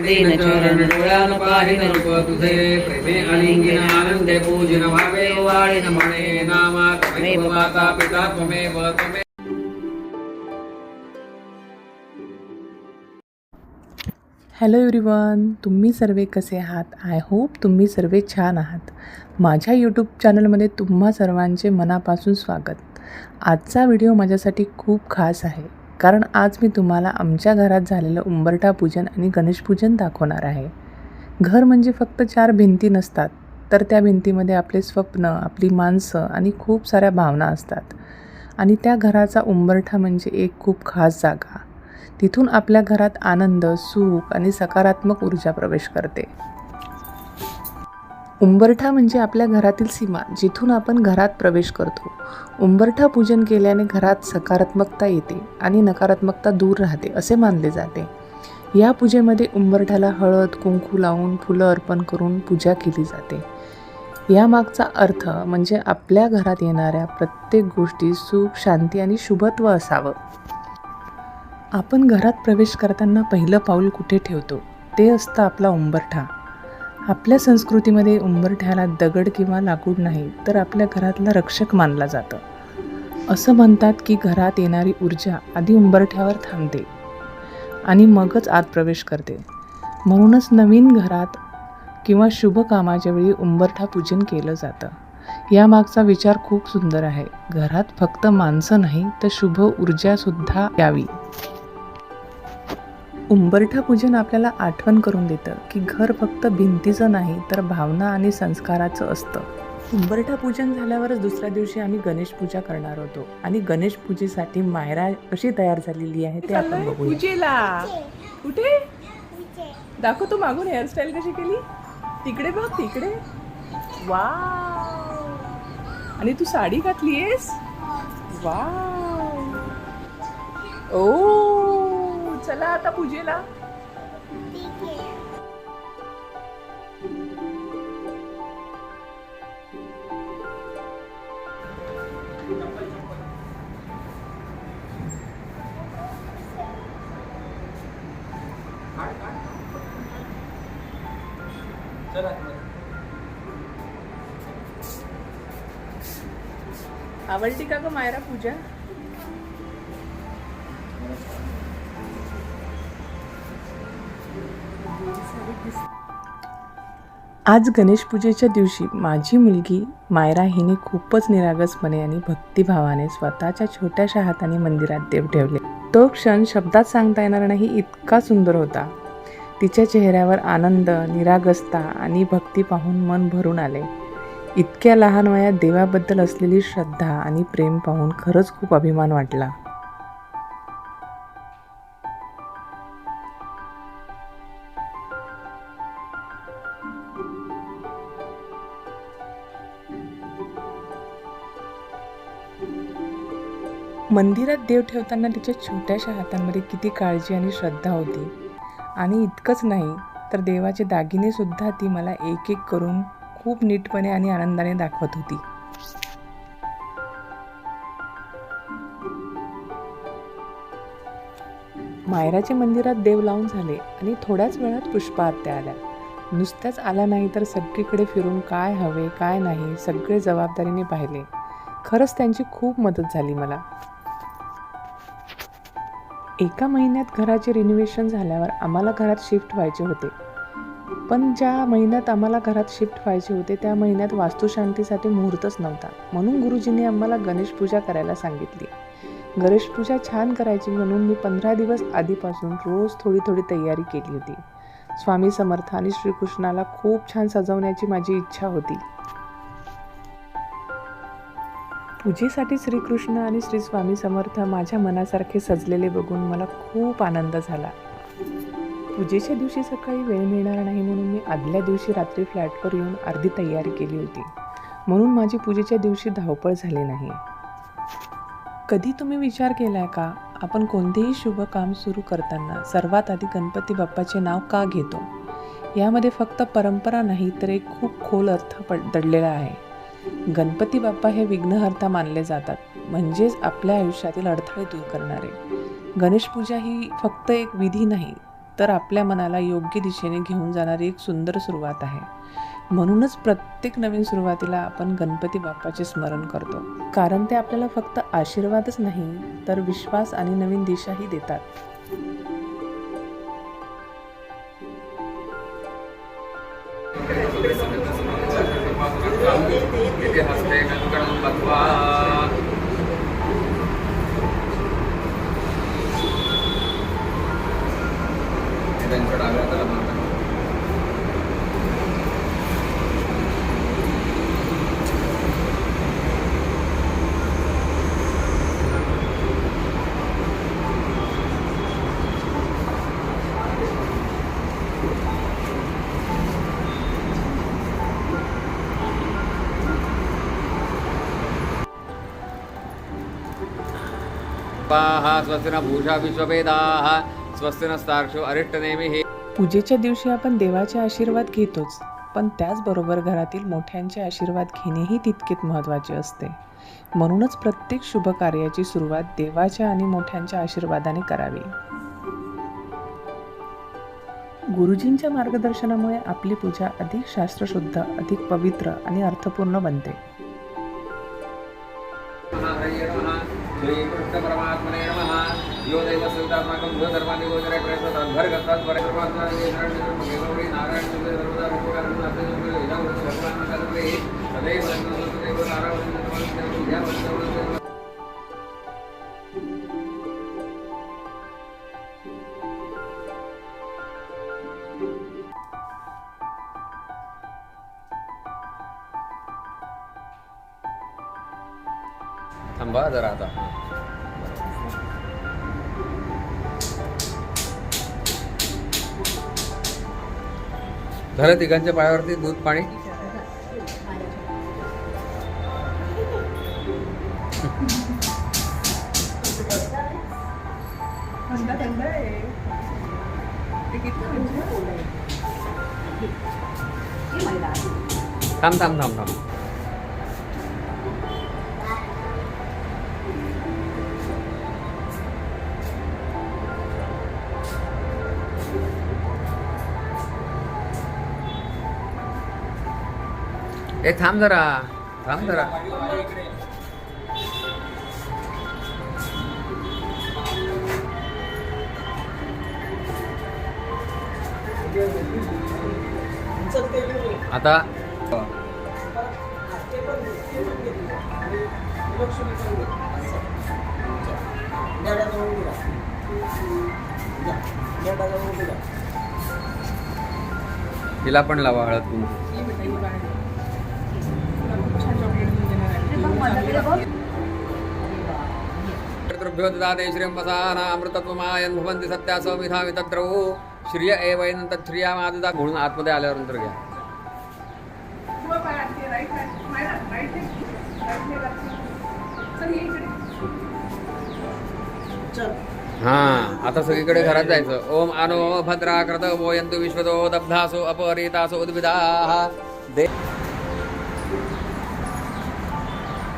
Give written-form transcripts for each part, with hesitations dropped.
दीनचरण डोळ्यान पाहिन रूप तुझे प्रेमे आलिंगिन आनंदे पूजिन भावे वाळीन म्हणे नामा त्वमेव माता पिता त्वमेव त्वमेव. हॅलो एव्हरीवन, तुम्ही सर्व कसे आहात? आय होप तुम्ही सर्व छान आहात. माझ्या यूट्यूब चॅनलमध्ये तुम्हा सर्वांचे मनापासून स्वागत. आजचा व्हिडिओ माझ्यासाठी खूप खास आहे, कारण आज मी तुम्हाला आमच्या घरात झालेलं उंबरठा पूजन आणि गणेश पूजन दाखवणार आहे. घर म्हणजे फक्त 4 भिंती नसतात, तर त्या भिंतीमध्ये आपले स्वप्न, आपली माणसं आणि खूप साऱ्या भावना असतात. आणि त्या घराचा उंबरठा म्हणजे एक खूप खास जागा. तिथून आपल्या घरात आनंद, सुख आणि सकारात्मक ऊर्जा प्रवेश करते. उंबरठा म्हणजे आपल्या घरातील सीमा, जिथून आपण घरात प्रवेश करतो. उंबरठा पूजन केल्याने घरात सकारात्मकता येते आणि नकारात्मकता दूर राहते असे मानले जाते. या पूजेमध्ये उंबरठ्याला हळद, कुंकू लावून फुलं अर्पण करून पूजा केली जाते. यामागचा अर्थ म्हणजे आपल्या घरात येणाऱ्या प्रत्येक गोष्टी सुख, शांती आणि शुभत्व असावं. आपण घरात प्रवेश करताना पहिलं पाऊल कुठे ठेवतो? ते असतं आपला उंबरठा. आपल्या संस्कृतीमध्ये उंबरठ्याला दगड किंवा लाकूड नाही, तर आपल्या घरातला रक्षक मानला जातं. असं म्हणतात की घरात येणारी ऊर्जा आधी उंबरठ्यावर थांबते आणि मगच आत प्रवेश करते. म्हणूनच नवीन घरात किंवा शुभ कामाच्या वेळी उंबरठा पूजन केलं जातं. यामागचा विचार खूप सुंदर आहे. घरात फक्त माणसं नाही, तर शुभ ऊर्जासुद्धा यावी. उंबरठा पूजन आपल्याला आठवण करून देतं की घर फक्त भिंतीचं नाही, तर भावना आणि संस्काराचं असतं. उंबरठा पूजन झाल्यावरच दुसऱ्या दिवशी आम्ही गणेश पूजा करणार होतो आणि गणेश पूजेसाठी मायरा कशी तयार झालेली आहे ते आपण बघूया. पूजेला कुठे दाखव, तू मागून हेअरस्टाईल कशी केली, तिकडे बघ, तिकडे. वाव, आणि तू साडी घातलीयस. वाव, ओ चला आता पूजेला. आवडली का ग मायरा पूजा? आज गणेश पूजेच्या दिवशी माझी मुलगी मायरा हिने खूपच निरागसपणे आणि भक्तिभावाने स्वतःच्या छोट्याशा हाताने मंदिरात देव ठेवले. तो क्षण शब्दात सांगता येणार नाही, इतका सुंदर होता. तिच्या चेहऱ्यावर आनंद, निरागसता आणि भक्ती पाहून मन भरून आले. इतक्या लहान वयात देवाबद्दल असलेली श्रद्धा आणि प्रेम पाहून खरंच खूप अभिमान वाटला. मंदिरात देव ठेवताना तिच्या छोट्याशा हातांमध्ये किती काळजी आणि श्रद्धा होती. आणि इतकंच नाही, तर देवाचे दागिने सुद्धा ती मला एक एक करून खूप नीटपणे आणि आनंदाने दाखवत होती. मायराचे मंदिरात देव लावून झाले आणि थोड्याच वेळात पुष्पआरत्या आल्या. नुसत्याच आल्या नाही, तर सगळीकडे फिरून काय हवे काय नाही सगळे जबाबदारीने पाहिले. खरंच त्यांची खूप मदत झाली मला. एका महिन्यात घराचे रिनोव्हेशन झाल्यावर आम्हाला घरात शिफ्ट व्हायचे होते. पण ज्या महिन्यात आम्हाला घरात शिफ्ट व्हायचे होते त्या महिन्यात वास्तुशांतीसाठी मुहूर्तच नव्हता. म्हणून गुरुजींनी आम्हाला गणेश पूजा करायला सांगितली. गणेश पूजा छान करायची म्हणून मी 15 दिवस आधीपासून रोज थोडी थोडी तयारी केली होती. स्वामी समर्थ आणि श्रीकृष्णाला खूप छान सजवण्याची माझी इच्छा होती. पूजेसाठी श्रीकृष्ण आणि श्री स्वामी समर्थ माझ्या मनासारखे सजलेले बघून मला खूप आनंद झाला. पूजेच्या दिवशी सकाळी वेळ मिळणार नाही म्हणून मी आदल्या दिवशी रात्री फ्लॅटवर येऊन अर्धी तयारी केली होती. म्हणून माझी पूजेच्या दिवशी धावपळ झाली नाही. कधी तुम्ही विचार केलाय का, आपण कोणतेही शुभ काम सुरू करताना सर्वात आधी गणपती बाप्पाचे नाव का घेतो? यामध्ये फक्त परंपरा नाही, तर एक खूप खोल अर्थ दडलेला आहे. गणपती बाप्पा हे विघ्नहर्ता मानले जातात, म्हणजेच आपल्या आयुष्यातील अडथळे दूर करणारे. गणेश पूजा ही फक्त एक विधी नाही, तर आपल्या मनाला योग्य दिशेने घेऊन जाणारी एक सुंदर सुरुवात आहे. म्हणूनच प्रत्येक नवीन सुरुवातीला आपण गणपती बाप्पाचे स्मरण करतो, कारण ते आपल्याला फक्त आशीर्वादच नाही तर विश्वास आणि नवीन दिशाही देतात. हस्ते कंकणं बद्ध्वा त्यांच्या डाव्या हाताला माता स्वस्ति न भूषा विश्ववेदाः स्वस्ति नस्तार्क्ष्यो अरिष्टनेमिः. पूजेच्या दिवशी आपण देवाचे आशीर्वाद घेतोच, पण त्याचबरोबर घरातील मोठ्यांचे आशीर्वाद घेणेही तितकेच महत्त्वाचे असते. म्हणूनच प्रत्येक शुभ कार्याची सुरुवात देवाच्या आणि मोठ्यांच्या आशीर्वादाने करावी. गुरुजींच्या मार्गदर्शनामुळे आपली पूजा अधिक शास्त्रशुद्ध, अधिक पवित्र आणि अर्थपूर्ण बनते. श्री कृष्ण परमात्मने नमः. यो दैव सुतात्मकं भूधर्मादि गोचरे प्रयत्नं भर्गस्तात् परमात्मने गौरी नारायण सर्वदा विश्वकर्मण अत्यंत इदं भगवान सर्वे सदैव सदैव नारायण थांबा जरा आता. झालं तिघांच्या पायावरती दूध पाणी. थांब थांब थांब थांब. एक थांब जरा. आता तिला पण लावा हळद कुंकू. ऋतुभ्यो ददाते श्रियं वसाना अमृतत्वमायन् भवन्ति सत्या सौमिधा वितत्रौ श्रिय एवैनं तच्छ्रियामाददा. म्हणून आतमध्ये आल्यावर नंतर घ्या. हां आता सगळीकडे घरात जायचं. ओम आनो भद्रा कृत वोयन्तु विश्वतो दब्धासो अपहरितासो उद्भिदाः दे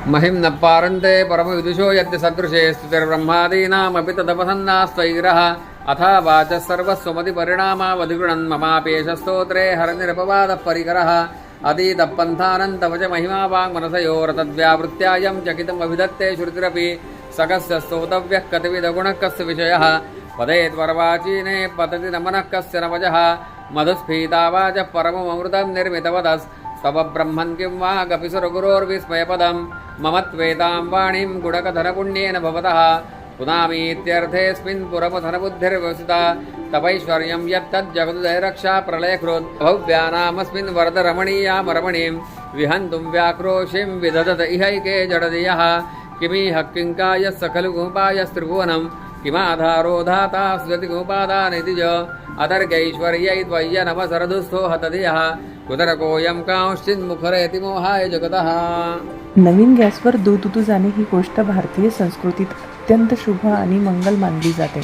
महिं न पारन्ते परमविदुषो यद्य सदृशे स्तुतिर्ब्रह्मादीनामपि तदपसन्नास्त्वैरः अथा वाचः सर्वस्वमतिपरिणामावधिगृणन् ममापेशस्तोत्रे हरनिरपवादः परिकरः अतीतः पन्थानन्तव च महिमा वाङ्मनसयोरतद्व्यावृत्त्यायं चकितमभिधत्ते श्रुतिरपि सकस्य स्तोतव्यः कतिविधगुणः कस्य विषयः पदेत्वरवाचीने पतति नमनः कस्य न वचः मधुस्फीता वाचः परममृतं निर्मितवदस् तव ब्रह्मन् किं वा गपिसुरगुरोर्विस्मयपदं मम त्वेतां वाणीं गुडकधनपुण्येन भवतः पुनामीत्यर्थेऽस्मिन् पुरपधनबुद्धिर्वसिता तपैश्वर्यं यत्तज्जगदुदयरक्षा प्रलयकृत् भव्यानामस्मिन् वरदरमणीयामरमणीं विहन्तुं व्याक्रोशिं विदधत इहैके जडदियः किमिह किङ्कायः खलु गोपायस्त्रिभुवनं किमाधारो धाता स्वतिगोपादानिति च अतर्गैश्वर्यै त्वय्य नमसरदुस्थो हतधियः कुदरकोऽयं कांश्चिन्मुखरेति मोहाय जगतः. नवीन गॅसवर दूध उतू जाणे ही गोष्ट भारतीय संस्कृतीत अत्यंत शुभ आणि मंगल मानली जाते.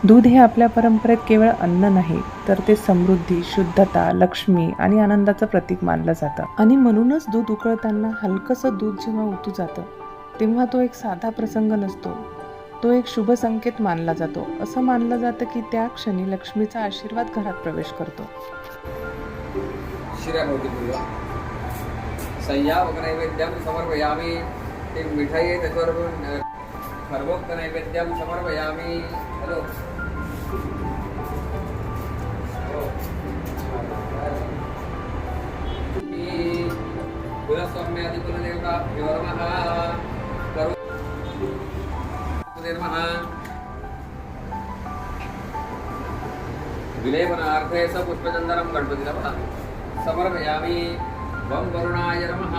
दूध हे आपल्या परंपरेत केवळ अन्न नाही तर ते समृद्धी, शुद्धता, लक्ष्मी आणि आनंदाचं प्रतीक मानलं जातं. आणि म्हणूनच दूध उकळताना हलकंसं दूध जेव्हा उतू जातं तेव्हा तो एक साधा प्रसंग नसतो, तो एक शुभ संकेत मानला जातो. असं मानलं जातं की त्या क्षणी लक्ष्मीचा आशीर्वाद घरात प्रवेश करतो. शिरा भवती पूर्व सह्यावक नैवेद्यम समर्पयामी. ते मिठाई आहे त्याच्यावर खरवोक्त नैवेद्यम समर्पयामी. हॅलो कुलस्वाम्य आदि कुलदेवताभ्यो नमः. नमः. विलेपनार्थे स पुष्पचंदनं गणपतीला बघा समर्पयामी. वं वरुणाय नमः.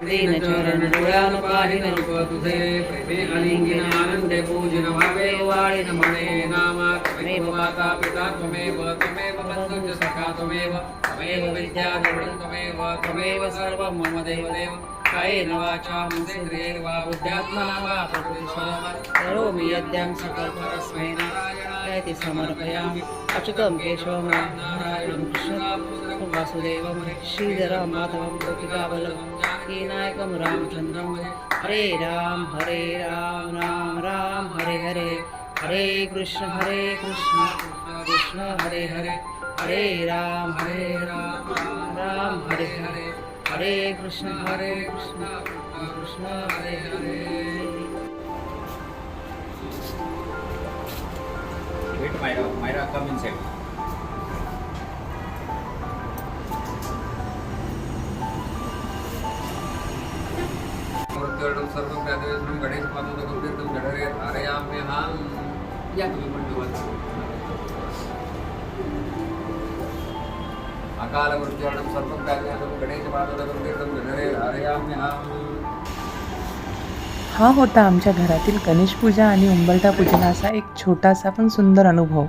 दीनचरण डोळ्यान पाहिन रूप तुझे. प्रेमे अलिंगिन आनंदे पूजिन भावे वाळीन म्हणे नामा. त्वमेव माता पिता त्वमेव त्वमेव बंधुश्च सखा त्वमेव त्वमेव विद्या द्रविणं त्वमेव त्वमेव सर्वं मम देवदेव. कायेन वाचा मनसेन्द्रियैर् वा बुद्ध्यात्मना वा प्रकृतिस्वभावा करोमि यद्यं सकलपरस्मै नारायणाय समर्पयामि. अच्युतं केशवं नारायणं कृष्णं वासुदेवं श्रीधरं माधवं गोपिकावल्लभं जानकीनायकं रामचन्द्रं भजे. हरे राम राम राम हरे हरे. हरे कृष्ण कृष्ण कृष्ण हरे हरे. हरे राम राम हरे हरे. हरे Krishna Krishna Krishna Hare Hare. Wait, Myra, come inside. सर्व प्रादेशिक गणेश पादुका गंभीरतम जठरे धारयाम्यहं. या तुम्ही पण निवांत. अकाल मृत्यूर्णं सर्व प्रादेशिक गणेश पादुका गंभीरतम जठरे धारयाम्यहं. हा होता आमच्या घरातील गणेश पूजा आणि उंबरठा पूजनाचा एक छोटासा पण सुंदर अनुभव.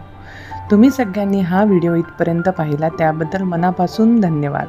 तुम्ही सगळ्यांनी हा व्हिडिओ इथपर्यंत पाहिला त्याबद्दल मनापासून धन्यवाद.